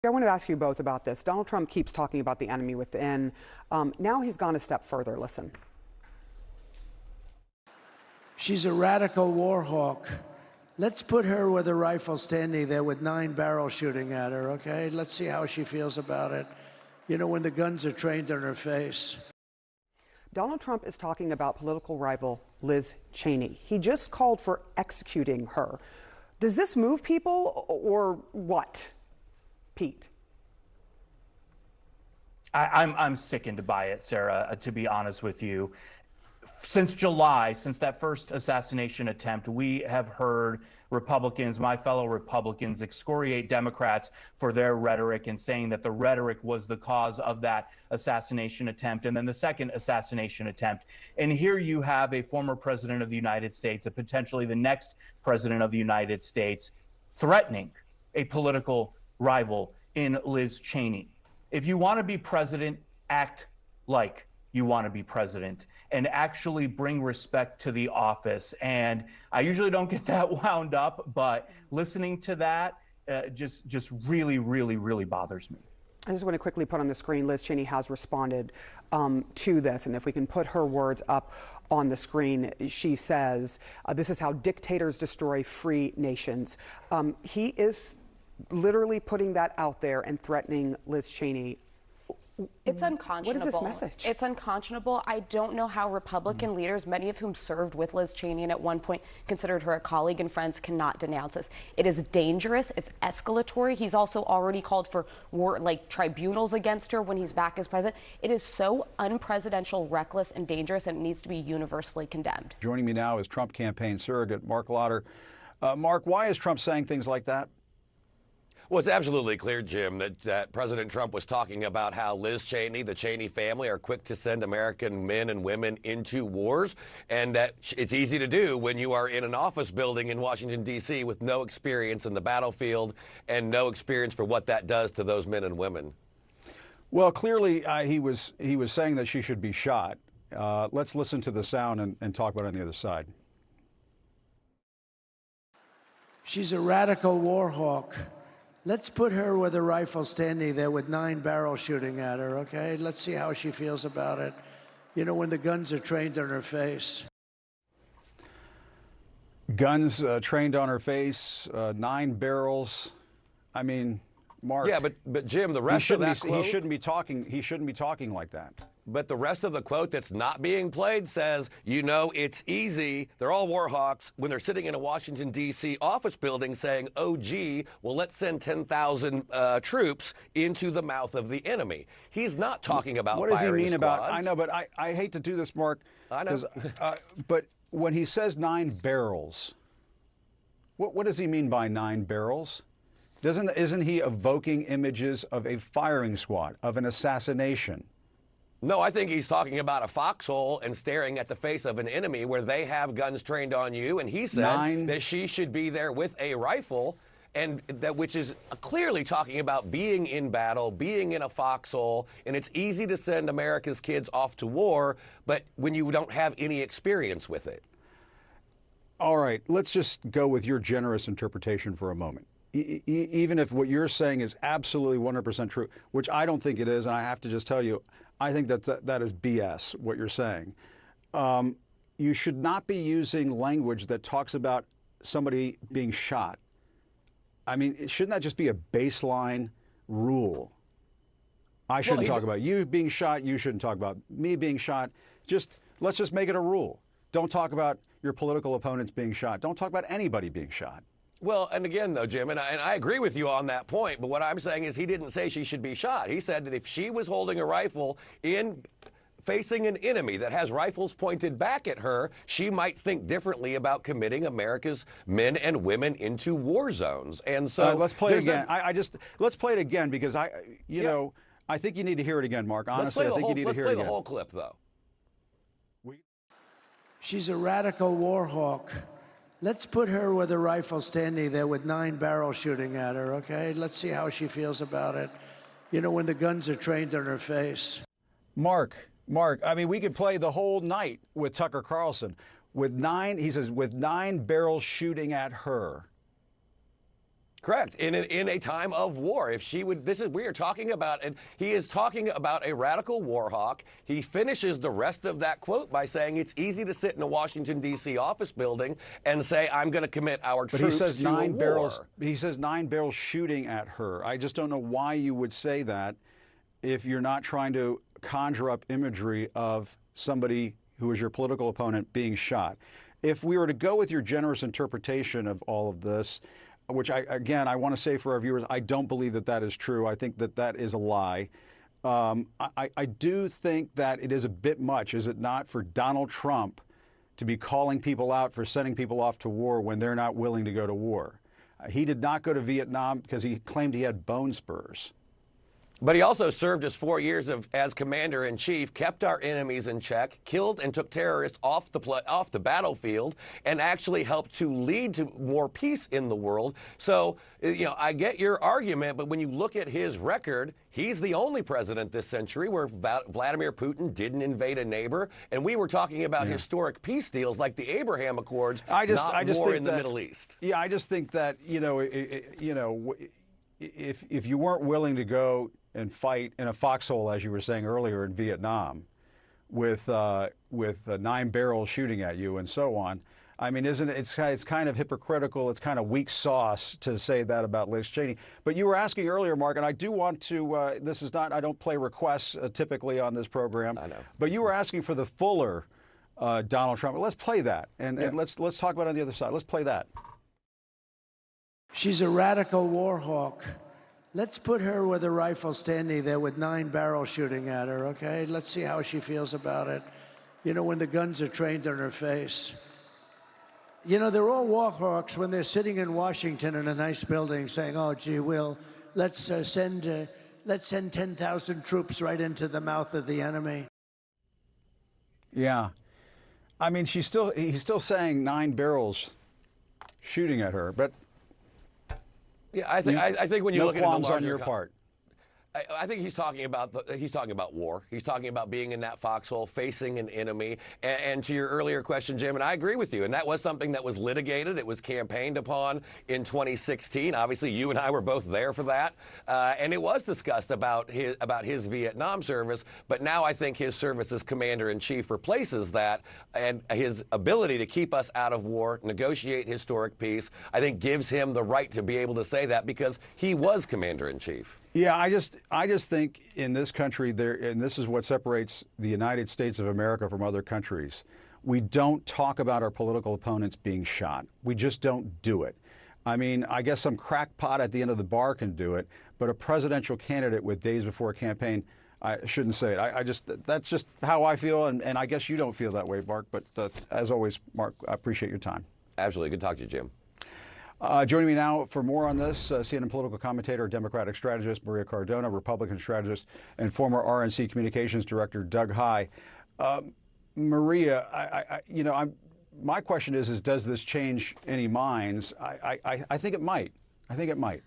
I want to ask you both about this. Donald Trump keeps talking about the enemy within. Now he's gone a step further. Listen. She's a radical war hawk. Let's put her with a rifle standing there with 9 barrels shooting at her, okay? Let's see how she feels about it. You know, when the guns are trained on her face. Donald Trump is talking about political rival Liz Cheney. He just called for executing her. Does this move people or what? Pete. I'm sickened by it, Sarah, to be honest with you. Since July, since that first assassination attempt, we have heard Republicans, my fellow Republicans, excoriate Democrats for their rhetoric and saying that the rhetoric was the cause of that assassination attempt and then the second assassination attempt. And here you have a former president of the United States, and potentially the next president of the United States, threatening a political rival in Liz Cheney. If you want to be president, act like you want to be president and actually bring respect to the office. And I usually don't get that wound up, but listening to that just really, really, really bothers me. I just want to quickly put on the screen, Liz Cheney has responded to this. And if we can put her words up on the screen, she says, this is how dictators destroy free nations. He is literally putting that out there and threatening Liz Cheney. It's unconscionable. What is this message? It's unconscionable. I don't know how Republican leaders, many of whom served with Liz Cheney and at one point considered her a colleague and friends, cannot denounce this. It is dangerous. It's escalatory. He's also already called for war, like tribunals against her when he's back as president. It is so unpresidential, reckless, and dangerous, and it needs to be universally condemned. Joining me now is Trump campaign surrogate Mark Lauder. Mark, why is Trump saying things like that? Well, it's absolutely clear, Jim, that President Trump was talking about how Liz Cheney, the Cheney family, are quick to send American men and women into wars, and that it's easy to do when you are in an office building in Washington, D.C. with no experience in the battlefield and no experience for what that does to those men and women. Well, clearly he was saying that she should be shot. Let's listen to the sound and talk about it on the other side. She's a radical war hawk. Let's put her with a rifle standing there with 9 barrels shooting at her, okay? Let's see how she feels about it. You know, when the guns are trained on her face. Guns trained on her face, 9 barrels. I mean, Mark. Yeah, but Jim, the rest of that quote, he shouldn't be talking like that. But the rest of the quote that's not being played says, you know, it's easy. They're all war hawks when they're sitting in a Washington, D.C. office building saying, oh, gee, well, let's send 10,000 troops into the mouth of the enemy. He's not talking about what does he mean squads. about? I know, but I hate to do this, Mark. I know. But when he says 9 barrels, what does he mean by 9 barrels? Isn't he evoking images of a firing squad, of an assassination? No, I think he's talking about a foxhole and staring at the face of an enemy where they have guns trained on you. And he said that she should be there with a rifle, and that which is clearly talking about being in battle, being in a foxhole. And it's easy to send America's kids off to war, but when you don't have any experience with it. All right, let's just go with your generous interpretation for a moment. Even if what you're saying is absolutely 100% true, which I don't think it is, and I have to just tell you, I think that is BS, what you're saying. You should not be using language that talks about somebody being shot. I mean, shouldn't that just be a baseline rule? I shouldn't talk about you being shot. You shouldn't talk about me being shot. Let's just make it a rule. Don't talk about your political opponents being shot. Don't talk about anybody being shot. Well, and again, though, Jim, and I agree with you on that point, but what I'm saying is he didn't say she should be shot. He said that if she was holding a rifle facing an enemy that has rifles pointed back at her, she might think differently about committing America's men and women into war zones. And so let's play it again. Let's play it again because you know, I think you need to hear it again, Mark. Honestly, I think you need to hear it again. Let's play the whole clip, though. She's a radical war hawk. Let's put her with a rifle standing there with 9 barrels shooting at her, okay? Let's see how she feels about it. You know, when the guns are trained on her face. Mark, I mean, we could play the whole night with Tucker Carlson. He says, with 9 barrels shooting at her. Correct. In a time of war, if she would, we are talking about, and he is talking about a radical war hawk. He finishes the rest of that quote by saying it's easy to sit in a Washington, D.C. office building and say, I'm going to commit our troops to a war. He says 9 barrels shooting at her. I just don't know why you would say that if you're not trying to conjure up imagery of somebody who is your political opponent being shot. If we were to go with your generous interpretation of all of this, which I want to say for our viewers, I don't believe that that is true. I think that that is a lie. I do think that it is a bit much, is it not, for Donald Trump to be calling people out for sending people off to war when they're not willing to go to war. He did not go to Vietnam because he claimed he had bone spurs. But he also served his 4 years as commander-in-chief, kept our enemies in check, killed and took terrorists off the battlefield, and actually helped to lead to more peace in the world. So, you know, I get your argument, but when you look at his record, he's the only president this century where Vladimir Putin didn't invade a neighbor, and we were talking about historic peace deals like the Abraham Accords, not war in the Middle East. Yeah, I just think that, if you weren't willing to go and fight in a foxhole, as you were saying earlier, in Vietnam, with 9 barrels shooting at you and so on, I mean, it's kind of hypocritical. It's kind of weak sauce to say that about Liz Cheney. But you were asking earlier, Mark, and I do want to. This is not. I don't play requests typically on this program. I know. But you were asking for the fuller Donald Trump. Let's play that, and let's talk about it on the other side. Let's play that. She's a radical war hawk. Let's put her with a rifle standing there with 9 barrels shooting at her, okay? Let's see how she feels about it. You know, when the guns are trained on her face. You know, they're all war hawks when they're sitting in Washington in a nice building saying, oh, gee, let's send 10,000 troops right into the mouth of the enemy. Yeah. I mean, he's still saying 9 barrels shooting at her, but yeah, I think when you look at it in the larger on your part. I think he's talking about war. He's talking about being in that foxhole, facing an enemy. And to your earlier question, Jim, and I agree with you. And that was something that was litigated. It was campaigned upon in 2016. Obviously, you and I were both there for that. And it was discussed about his Vietnam service. But now I think his service as commander-in-chief replaces that, and his ability to keep us out of war, negotiate historic peace, I think gives him the right to be able to say that because he was commander-in-chief. Yeah, I just think in this country, and this is what separates the United States of America from other countries, we don't talk about our political opponents being shot. We just don't do it. I mean, I guess some crackpot at the end of the bar can do it, but a presidential candidate with days before a campaign, I shouldn't say it. That's just how I feel, and I guess you don't feel that way, Mark. But as always, Mark, I appreciate your time. Absolutely. Good to talk to you, Jim. Joining me now for more on this, CNN political commentator, Democratic strategist Maria Cardona, Republican strategist, and former RNC communications director Doug Heye. Maria, my question is does this change any minds? I think it might. I think it might.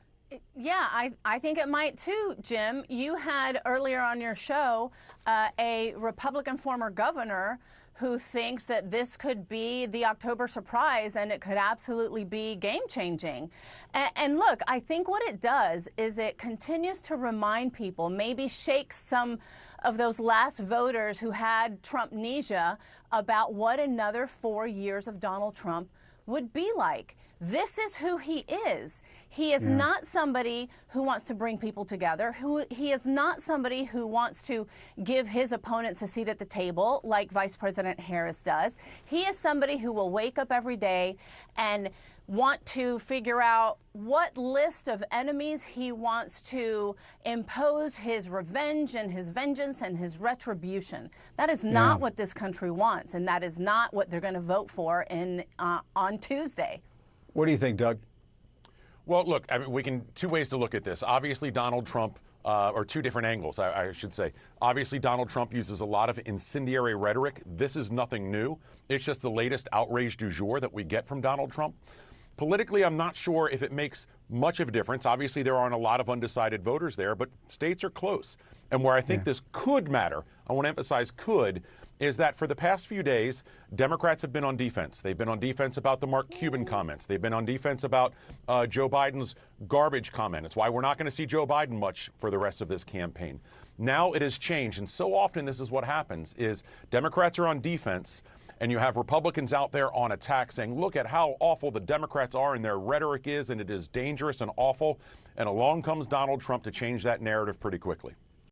Yeah, I think it might too, Jim. You had earlier on your show a Republican former governor who thinks that this could be the October surprise and it could absolutely be game-changing. And look, I think what it does is it continues to remind people, maybe shake some of those last voters who had Trumpnesia about what another 4 years of Donald Trump would be like. This is who he is. He is not somebody who wants to bring people together. He is not somebody who wants to give his opponents a seat at the table like Vice President Harris does. He is somebody who will wake up every day and want to figure out what list of enemies he wants to impose his revenge and his vengeance and his retribution. That is not what this country wants, and that is not what they're going to vote for on Tuesday. What do you think, Doug? Well, look, I mean, we can two ways to look at this. Obviously, Donald Trump, or two different angles, I should say. Obviously, Donald Trump uses a lot of incendiary rhetoric. This is nothing new. It's just the latest outrage du jour that we get from Donald Trump. Politically, I'm not sure if it makes much of a difference. Obviously, there aren't a lot of undecided voters there, but states are close. And where I think this could matter, I want to emphasize could, is that for the past few days, Democrats have been on defense. They've been on defense about the Mark Cuban comments. They've been on defense about Joe Biden's garbage comment. It's why we're not going to see Joe Biden much for the rest of this campaign. Now it has changed, and so often this is what happens, is Democrats are on defense, and you have Republicans out there on attack saying, look at how awful the Democrats are and their rhetoric is, and it is dangerous and awful. And along comes Donald Trump to change that narrative pretty quickly.